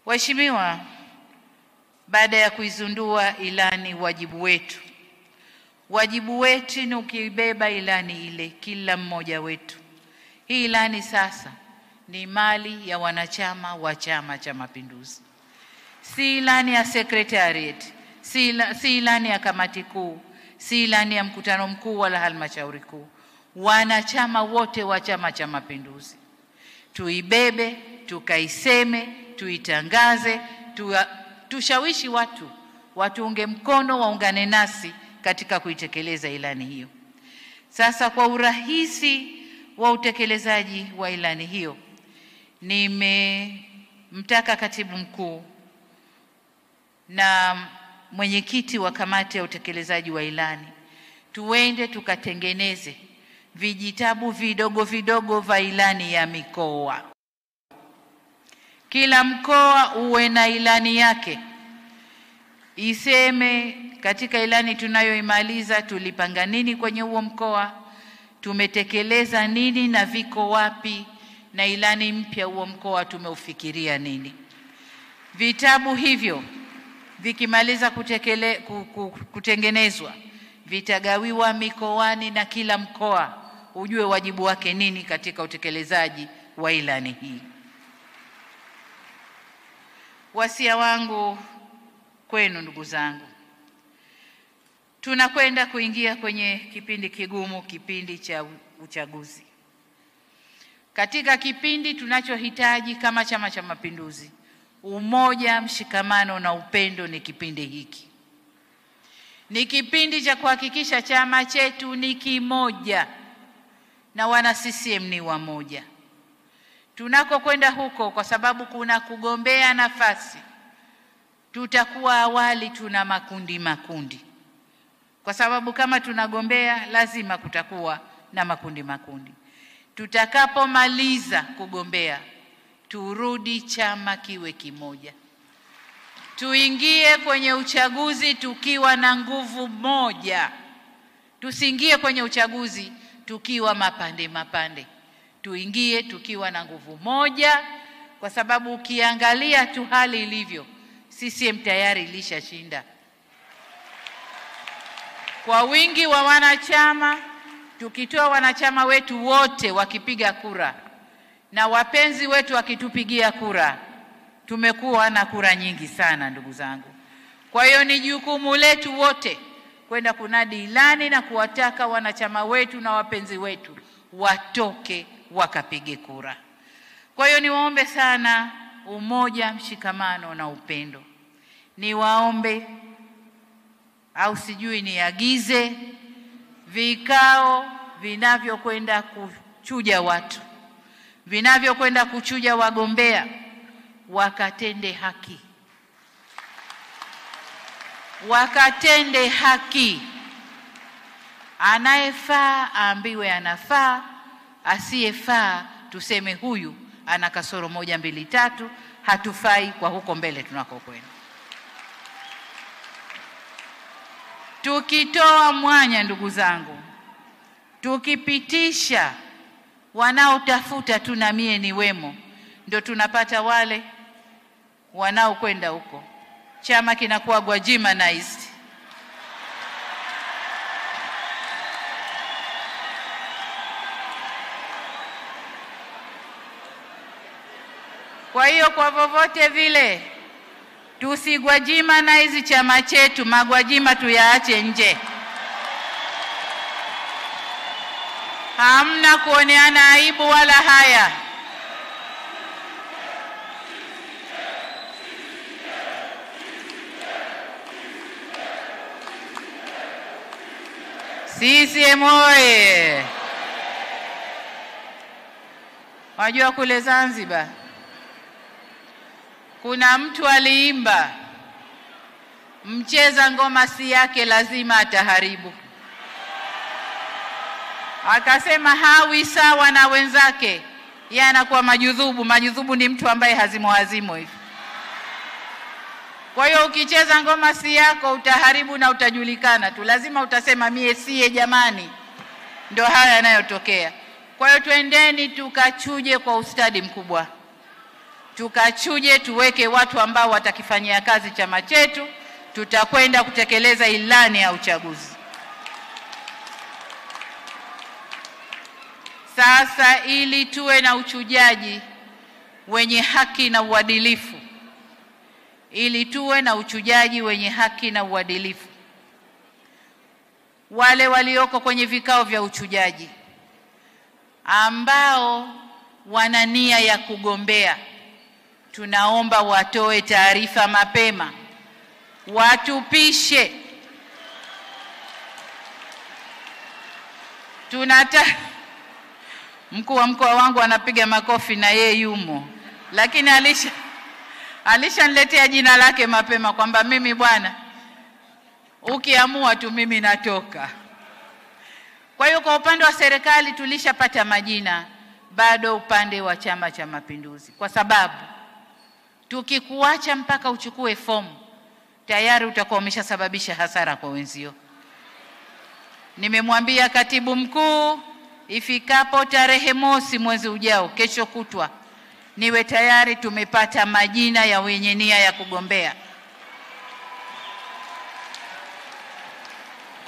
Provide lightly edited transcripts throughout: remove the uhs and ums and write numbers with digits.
Waheshimiwa, baada ya kuizundua ilani, wajibu wetu ni ukibeba ilani ile, kila mmoja wetu. Hii ilani sasa ni mali ya wanachama wa Chama cha Mapinduzi, si ilani ya secretariat, si ilani ya kamati kuu, si ilani ya mkutano mkuu wala halmashauri kuu. Wanachama wote wa Chama cha Mapinduzi tuibebe, tukaiseme, tuitangaze, tushawishi watu watuunge mkono, waungane nasi katika kuitekeleza ilani hiyo. Sasa kwa urahisi wa utekelezaji wa ilani hiyo, nimemtaka katibu mkuu na mwenyekiti wa kamati ya utekelezaji wa ilani tuende tukatengeneze vijitabu vidogo vidogo vya ilani ya mikoa. Kila mkoa uwe na ilani yake, iseme katika ilani tunayoimaliza tulipanga nini kwenye huo mkoa, tumetekeleza nini na viko wapi, na ilani mpya huo mkoa tumeufikiria nini. Vitabu hivyo vikimaliza kutengenezwa vitagawiwa mikoani, na kila mkoa ujue wajibu wake nini katika utekelezaji wa ilani hii. Wasia wangu kwenu ndugu zangu, tunakwenda kuingia kwenye kipindi kigumu, kipindi cha uchaguzi. Katika kipindi tunachohitaji kama Chama cha Mapinduzi umoja, mshikamano na upendo, ni kipindi hiki. Ni kipindi cha kuhakikisha chama chetu ni kimoja na wana CCM ni wamoja. Tunakokwenda huko, kwa sababu kuna kugombea nafasi, tutakuwa awali tuna makundi, kwa sababu kama tunagombea lazima kutakuwa na makundi. Tutakapomaliza kugombea, turudi chama kiwe kimoja, tuingie kwenye uchaguzi tukiwa na nguvu moja. Tusiingie kwenye uchaguzi tukiwa mapande, tuingie tukiwa na nguvu moja, kwa sababu ukiangalia tu hali ilivyo, CCM tayari ilishashinda kwa wingi wa wanachama. Tukitoa wanachama wetu wote wakipiga kura na wapenzi wetu wakitupigia kura, tumekuwa na kura nyingi sana ndugu zangu. Kwa hiyo ni jukumu letu wote kwenda kunadi ilani na kuwataka wanachama wetu na wapenzi wetu watoke wakapige kura. Kwa hiyo niwaombe sana umoja, mshikamano na upendo. Niwaombe au sijui niagize vikao vinavyokwenda kuchuja watu, vinavyokwenda kuchuja wagombea, wakatende haki. Anayefaa aambiwe anafaa, asiyefaa tuseme huyu ana kasoro 1 2 3, hatufai kwa huko mbele tunakokwenda. Tukitoa mwanya ndugu zangu, tukipitisha wanaotafuta tu na mie ni wemo, ndio tunapata wale wanaokwenda huko, chama kinakuwa Gwajimanized. Kwa hiyo kwa vovote vile tusigwajimanize chama chetu, magwajima tuyaache nje. Hamna kuoneana aibu wala haya. CCM oye! Wajua kule Zanzibar kuna mtu aliimba, mcheza ngoma si yake lazima ataharibu. Akasema hawi sawa na wenzake, yeye anakuwa majudhubu. Majudhubu ni mtu ambaye hazimo hivi. Kwa hiyo ukicheza ngoma si yako utaharibu na utajulikana tu, lazima utasema mie siye jamani. Ndio haya yanayotokea. Kwa hiyo twendeni tukachuje kwa ustadi mkubwa. tukachuje, tuweke watu ambao watakifanyia kazi chama chetu. Tutakwenda kutekeleza ilani ya uchaguzi. Sasa ili tuwe na uchujaji wenye haki na uadilifu, wale walioko kwenye vikao vya uchujaji ambao wana nia ya kugombea, tunaomba watoe taarifa mapema, watupishe. Mkuu wa mkoa wangu anapiga makofi na yeye yumo, lakini alishaniletea jina lake mapema kwamba mimi bwana, ukiamua tu mimi natoka. Kwa hiyo kwa upande wa serikali tulishapata majina, bado upande wa Chama cha Mapinduzi, kwa sababu tukikuacha mpaka uchukue fomu tayari utakuwa umeshasababisha hasara kwa wenzio. Nimemwambia katibu mkuu ifikapo tarehe 1 mwezi ujao, kesho kutwa, niwe tayari tumepata majina ya wenye nia ya kugombea.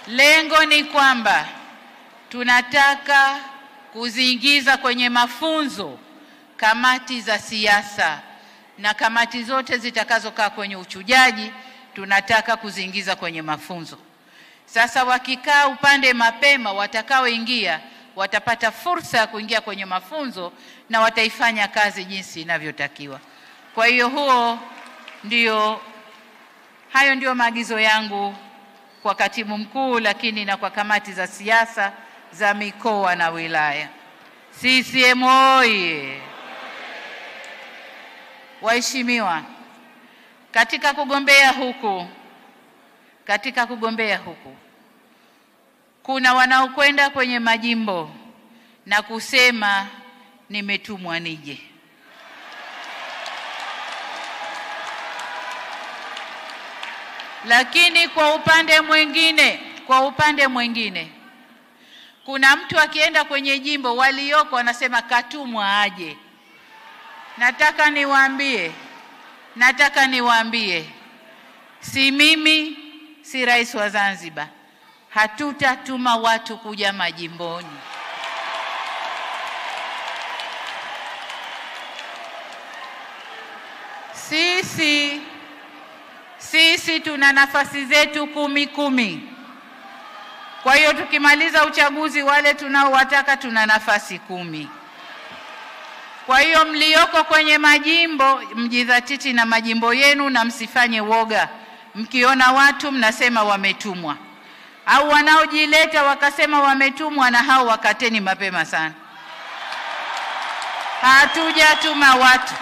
Lengo ni kwamba tunataka kuziingiza kwenye mafunzo kamati za siasa, na kamati zote zitakazokaa kwenye uchujaji tunataka kuziingiza kwenye mafunzo. Sasa wakikaa upande mapema, watakaoingia watapata fursa ya kuingia kwenye mafunzo na wataifanya kazi jinsi inavyotakiwa. Kwa hiyo hayo ndio maagizo yangu kwa katibu mkuu, lakini na kwa kamati za siasa za mikoa na wilaya. CCM oye! Waheshimiwa, katika kugombea huku kuna wanaokwenda kwenye majimbo na kusema nimetumwa nije. Lakini kwa upande mwingine kuna mtu akienda kwenye jimbo walioko anasema katumwa aje. Nataka niwaambie, si mimi, si rais wa Zanzibar, hatutatuma watu kuja majimboni. Sisi tuna nafasi zetu 10. Kwa hiyo tukimaliza uchaguzi, wale tunaowataka tuna nafasi 10. Kwa hiyo mlioko kwenye majimbo mjidhatiti na majimbo yenu na msifanye woga. Mkiona watu mnasema wametumwa, au wanaojileta wakasema wametumwa, na hao wakateni mapema sana. Hatujatuma watu.